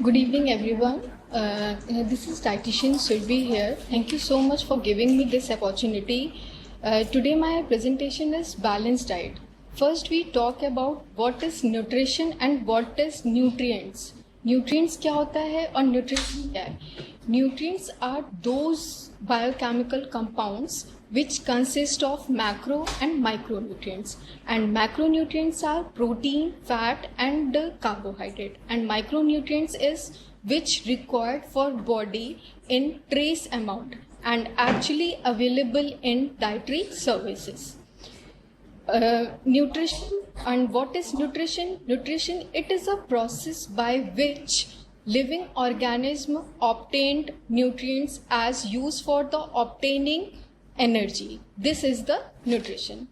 Good evening, everyone. This is dietitian Surbi here. Thank you so much for giving me this opportunity. Today my presentation is balanced diet. First we talk about what is nutrition and what is nutrients. Nutrients क्या होता है और nutrition क्या है? Nutrients are those biochemical compounds which consist of macro and micronutrients, and macronutrients are protein, fat and carbohydrate, and micronutrients is which required for body in trace amount and actually available in dietary services. Nutrition, and what is nutrition? Nutrition, it is a process by which living organism obtained nutrients as used for the obtaining energy. This is the nutrition.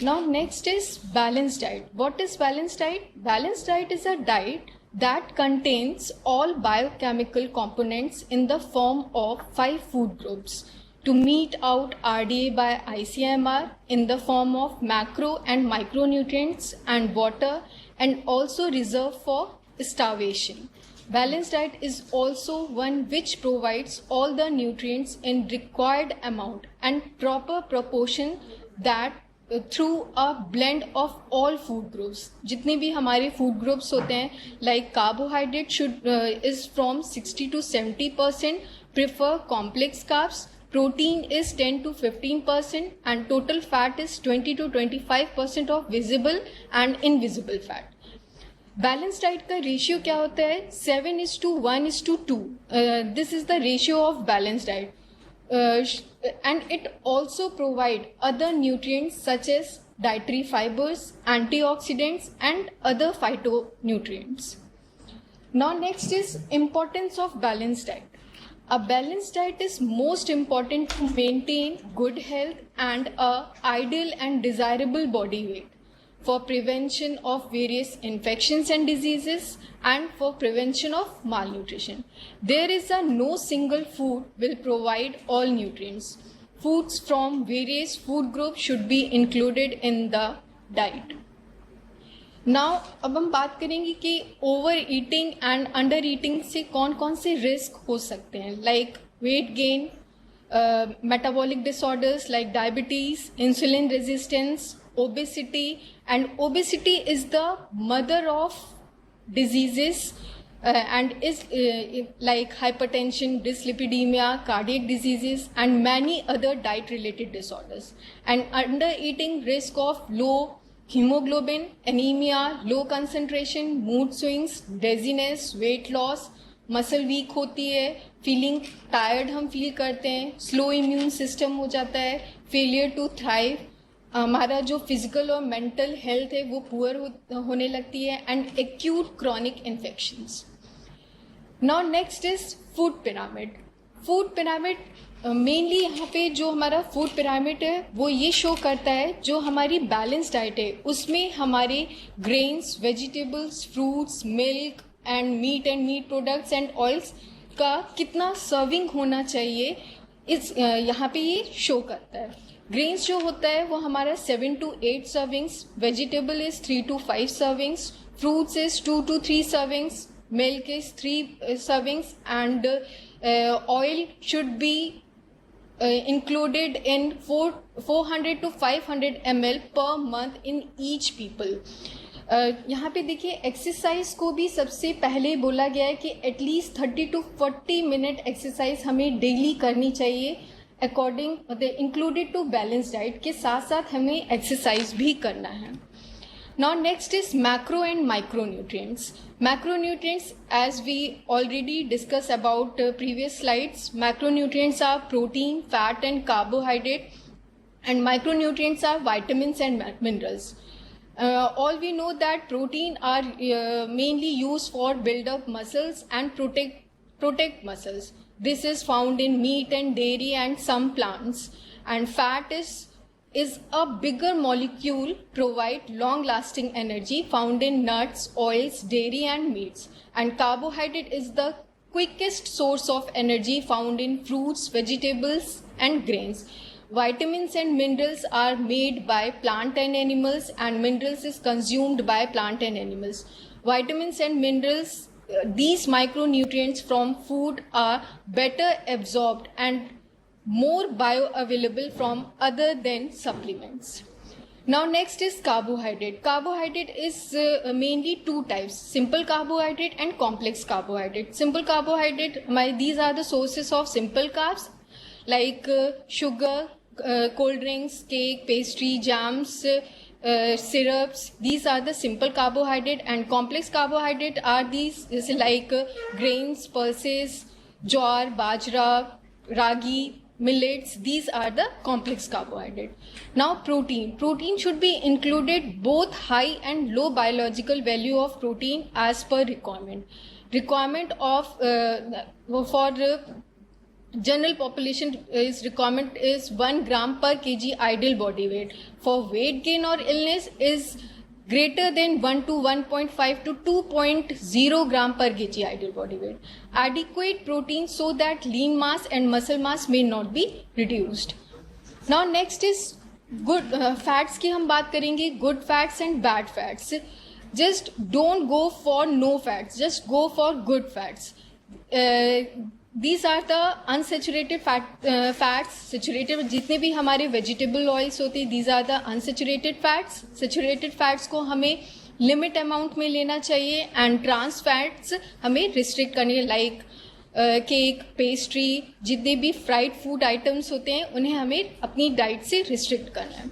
Now next is balanced diet. What is balanced diet? Balanced diet is a diet that contains all biochemical components in the form of 5 food groups to meet out RDA by ICMR in the form of macro and micronutrients and water, and also reserved for starvation. Balanced diet is also one which provides all the nutrients in required amount and proper proportion that through a blend of all food groups. जितने भी हमारे food groups होते हैं, like carbohydrate is from 60 to 70%, prefer complex carbs, protein is 10 to 15%, and total fat is 20 to 25% of visible and invisible fat. Balance diet का ratio क्या होता है? 7:1:2. This is the ratio of balance diet, and it also provide other nutrients such as dietary fibres, antioxidants and other phytonutrients. Now next is importance of balance diet. A balanced diet is most important to maintain good health and a ideal and desirable body weight, for prevention of various infections and diseases, and for prevention of malnutrition. There is no single food will provide all nutrients. Foods from various food groups should be included in the diet. Now अब हम बात करेंगे कि over eating and under eating से कौन कौन से risk हो सकते हैं, like weight gain, metabolic disorders like diabetes, insulin resistance, obesity, and obesity is the mother of diseases and is like hypertension, dyslipidemia, cardiac diseases and many other diet related disorders. And under eating risk of low hemoglobin, anemia, low concentration, mood swings, dizziness, weight loss, muscle week होती है, feeling tired हम feel करते हैं, slow immune system हो जाता है, failure to thrive, हमारा जो फिजिकल और मेंटल हेल्थ है वो पुअर होने लगती है, and acute chronic infections. Now next is food pyramid. Food pyramid mainly यहाँ पे जो हमारा फूड पिरामिड है वो ये शो करता है जो हमारी बैलेंस डाइट है उसमें हमारे grains, vegetables, fruits, milk and meat products and oils का कितना सर्विंग होना चाहिए, इस यहाँ पे ये शो करता है. ग्रेन्स जो होता है वो हमारा 7 to 8 servings, vegetable is 3 to 5 servings, fruits is 2 to 3 servings, milk is 3 servings, and oil should be included in 400 to 500 ml per month in each people. यहाँ पे देखिए एक्सरसाइज को भी सबसे पहले बोला गया है कि एटलीस्ट 30 to 40 मिनट एक्सरसाइज हमें डेली करनी चाहिए according included to balance diet के साथ साथ हमें एक्सरसाइज भी करना है. Now next is macro and micronutrients. Macronutrients, as we already discussed about previous slides, macronutrients are protein, fat and carbohydrate, and micronutrients are vitamins and minerals. All we know that protein are mainly used for build up muscles and protect muscles. This is found in meat and dairy and some plants, and fat is a bigger molecule, provide long lasting energy, found in nuts, oils, dairy and meats, and carbohydrate is the quickest source of energy, found in fruits, vegetables and grains. Vitamins and minerals are made by plant and animals, and minerals is consumed by plant and animals. Vitamins and minerals these micronutrients from food are better absorbed and more bioavailable from other than supplements. Now next is carbohydrate. Carbohydrate is mainly two types, simple carbohydrate and complex carbohydrate. Simple carbohydrate, these are the sources of simple carbs like sugar, cold drinks, cake, pastry, jams, syrups. These are the simple carbohydrate, and complex carbohydrate are these like grains, pulses, jowar, bajra, ragi, millets. These are the complex carbohydrate. Now protein should be included both high and low biological value of protein as per requirement of for general population is requirement is 1 gram per kg ideal body weight. For weight gain or illness is greater than 1 to 1.5 to 2.0 gram per kg ideal body weight. Adequate protein so that lean mass and muscle mass may not be reduced. Now next is good fats की हम बात करेंगे, good fats and bad fats. Just don't go for no fats, just go for good fats. These are the unsaturated fats. Saturated जितने भी हमारे vegetable oils होते हैं, these are the unsaturated fats. Saturated fats को हमें limit amount में लेना चाहिए, and trans fats हमें restrict करने like केक, पेस्ट्री, जितने भी फ्राइड फूड आइटम्स होते हैं उन्हें हमें अपनी डाइट से रिस्ट्रिक्ट करना है.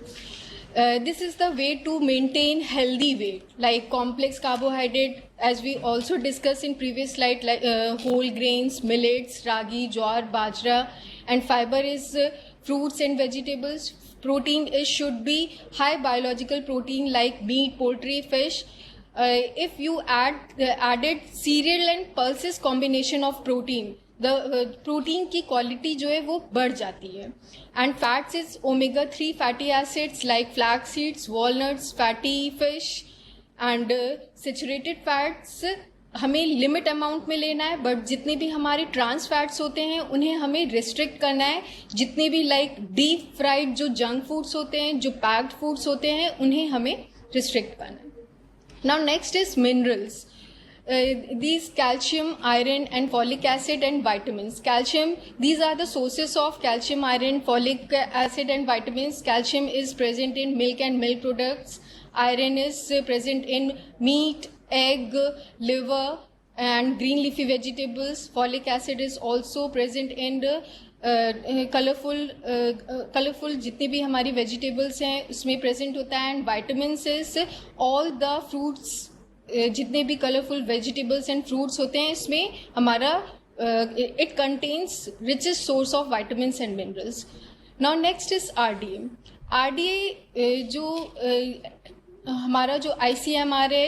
This is the way to maintain healthy weight, like complex carbohydrate, as we also discussed in previous slide, like whole grains, millets, ragi, jowar, bajra, and fiber is fruits and vegetables. Protein should be high biological protein like meat, poultry, fish. If you added cereal and pulses combination of protein, the protein की quality जो है वो बढ़ जाती है. And fats is omega-3 fatty acids like flax seeds, walnuts, fatty fish, and saturated fats हमें limit amount में लेना है, बट जितने भी हमारे ट्रांस फैट्स होते हैं उन्हें हमें रिस्ट्रिक्ट करना है. जितने भी लाइक डीप फ्राइड जो जंक फूड्स होते हैं, जो पैक्ड फूड्स होते हैं, उन्हें हमें रिस्ट्रिक्ट करना है. Now next is minerals. These calcium, iron, and folic acid and vitamins. Calcium, these are the sources of calcium, iron, folic acid, and vitamins. Calcium is present in milk and milk products. Iron is present in meat, egg, liver, and green leafy vegetables. Folic acid is also present in the colourful जितनी भी हमारी vegetables हैं उसमें present होता है. And vitamins is all the fruits, जितने भी colourful vegetables and fruits होते हैं इसमें हमारा it contains richest source of vitamins and minerals. Now next is RDA. RDA जो हमारा जो ICMR है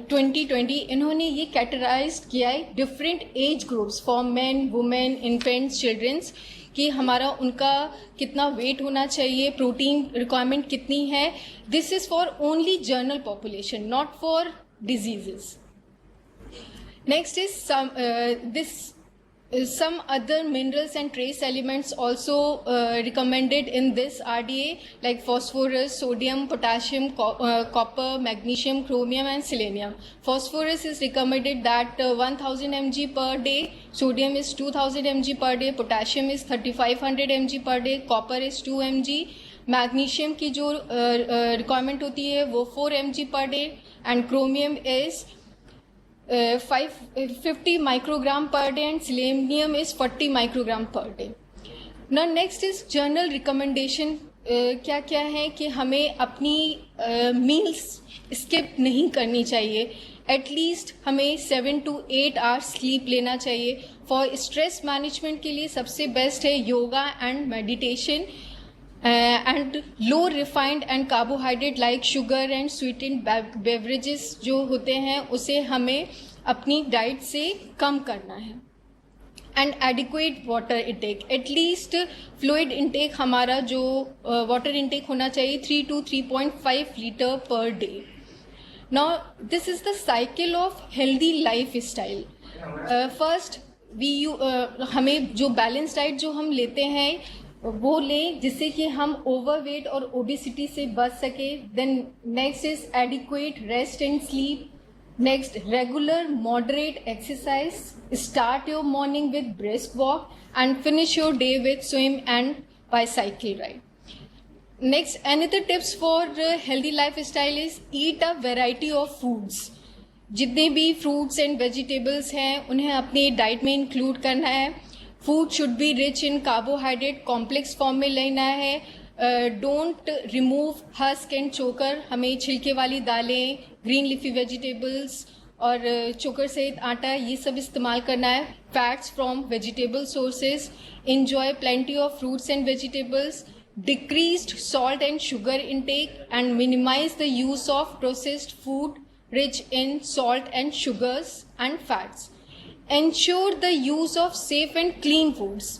2020, इन्होंने ये कैटेगराइज किया है different age groups for man, women, infants, childrens, कि हमारा उनका कितना वेट होना चाहिए, प्रोटीन रिक्वायरमेंट कितनी है. This is for only general population, not for diseases. Next is some other minerals and trace elements also recommended in this RDA like phosphorus, sodium, potassium, copper, magnesium, chromium, and selenium. Phosphorus is recommended that 1000 mg per day, sodium is 2000 mg per day, potassium is 3500 mg per day, copper is 2 mg, magnesium की जो requirement होती है वो 4 mg per day, and chromium is 50 microgram per day, and selenium is 40 microgram per day. Now next is general recommendation. क्या क्या है कि हमें अपनी मील्स स्किप नहीं करनी चाहिए. एटलीस्ट हमें 7 to 8 आवर्स स्लीप लेना चाहिए. फॉर स्ट्रेस मैनेजमेंट के लिए सबसे बेस्ट है yoga and meditation. And low refined and carbohydrate like sugar and sweetened beverages जो होते हैं उसे हमें अपनी डाइट से कम करना है. And adequate water intake, at least fluid intake हमारा जो वाटर इंटेक होना चाहिए 3 to 3.5 litre per day. Now this is the cycle of healthy life style. First हमें जो बैलेंस डाइट जो हम लेते हैं वो लें जिससे कि हम ओवरवेट और ओबेसिटी से बच सके. Then next is adequate rest and sleep. Next, regular moderate exercise. Start your morning with brisk walk and finish your day with swim and bicycle ride. Next, another tips for healthy lifestyle is eat a variety of foods. जितने भी fruits and vegetables हैं उन्हें अपनी diet में include करना है. Food should be rich in carbohydrate, complex form में लेना है. डोंट रिमूव हस्क एंड चोकर. हमें छिलके वाली दालें, ग्रीन लीफी वेजिटेबल्स और चोकर सहित आटा ये सब इस्तेमाल करना है. Fats from vegetable sources. Enjoy plenty of fruits and vegetables. Decreased salt and sugar intake and minimize the use of processed food rich in salt and sugars and fats. Ensure the use of safe and clean foods.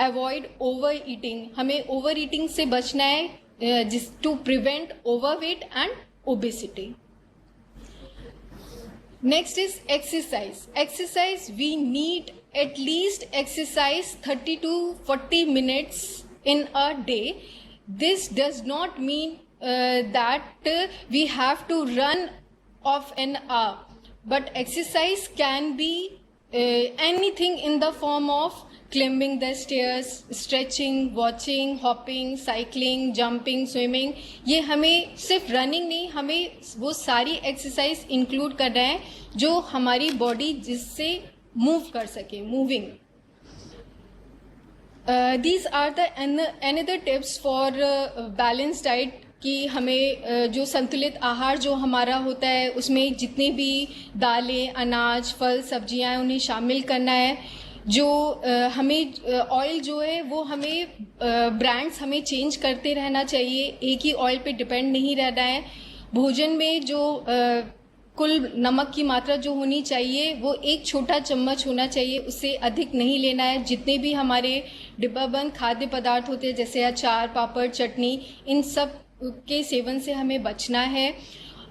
Avoid overeating. हमें overeating से बचना है to prevent overweight and obesity. Next is exercise. Exercise, we need at least exercise 30 to 40 minutes in a day. This does not mean that we have to run of an hour, but exercise can be anything in the form of climbing the stairs, stretching, watching, hopping, cycling, jumping, swimming. ये हमें सिर्फ running नहीं, हमें वो सारी exercise include करना है जो हमारी बॉडी जिससे मूव कर सके, moving. These are the another tips for balanced diet कि हमें जो संतुलित आहार जो हमारा होता है उसमें जितने भी दालें, अनाज, फल, सब्जियां हैं उन्हें शामिल करना है. जो हमें ऑयल जो है वो हमें ब्रांड्स हमें चेंज करते रहना चाहिए, एक ही ऑयल पे डिपेंड नहीं रहना है. भोजन में जो कुल नमक की मात्रा जो होनी चाहिए वो 1 छोटा चम्मच होना चाहिए, उससे अधिक नहीं लेना है. जितने भी हमारे डिब्बाबंद खाद्य पदार्थ होते हैं जैसे अचार, पापड़, चटनी, इन सब के सेवन से हमें बचना है.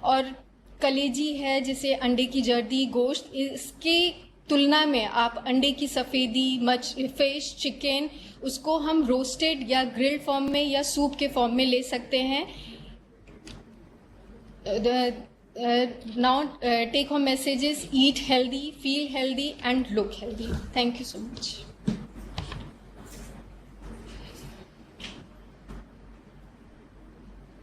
और कलेजी है जैसे अंडे की जर्दी, गोश्त, इसके तुलना में आप अंडे की सफ़ेदी, फिश, चिकन, उसको हम रोस्टेड या ग्रिल्ड फॉर्म में या सूप के फॉर्म में ले सकते हैं. Now take home messages: eat healthy, feel healthy and look healthy. Thank you so much.